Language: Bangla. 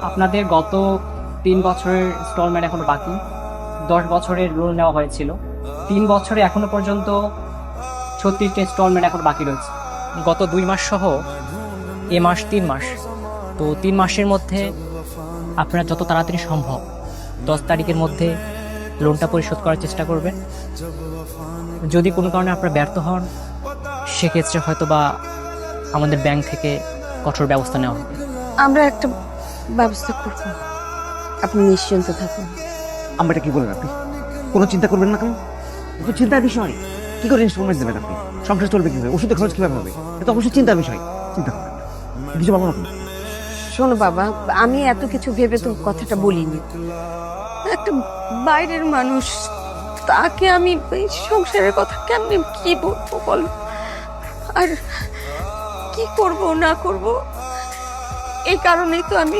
আপনাদের গত 3 বছরের ইনস্টলমেন্ট এখনো বাকি। 10 বছরের লোন নেওয়া হয়েছিল। 3 বছরে এখনো পর্যন্ত 36টা ইনস্টলমেন্ট এখন বাকি রয়েছে। গত 2 মাস সহ এ মাস 3 মাস, তো 3 মাসের মধ্যে আপনারা যত তাড়াতাড়ি সম্ভব 10 তারিখের মধ্যে লোনটা পরিশোধ করার চেষ্টা করবেন। যদি কোনো কারণে আপনারা ব্যর্থ হন, সেক্ষেত্রে হয়তো বা আমাদের ব্যাংক থেকে কঠোর ব্যবস্থা নেওয়া হবে। আমরা একটা ব্যবস্থা করব, আপনি নিশ্চিন্ত থাকুন। আমরা এটা কি বলেন আপনি? কোনো চিন্তা করবেন না কেন? একটু চিন্তার বিষয়। কি করে ইনস্টলমেন্ট দেবেন আপনি? সংসার চলবে কিভাবে? ওষুধের খরচ কিভাবে হবে? এটা তো অবশ্যই চিন্তার বিষয়। চিন্তা করবেন না। কিছু বলবো না আপনি? শোনো বাবা, আমি এত কিছু ভেবে তো কথাটা বলিনি। একটা বাইরের মানুষ, তাকে আমি এই সংসারের কথা কেমনে কি বলবো বলো? আর কি করব না করব, এই কারণেই তো আমি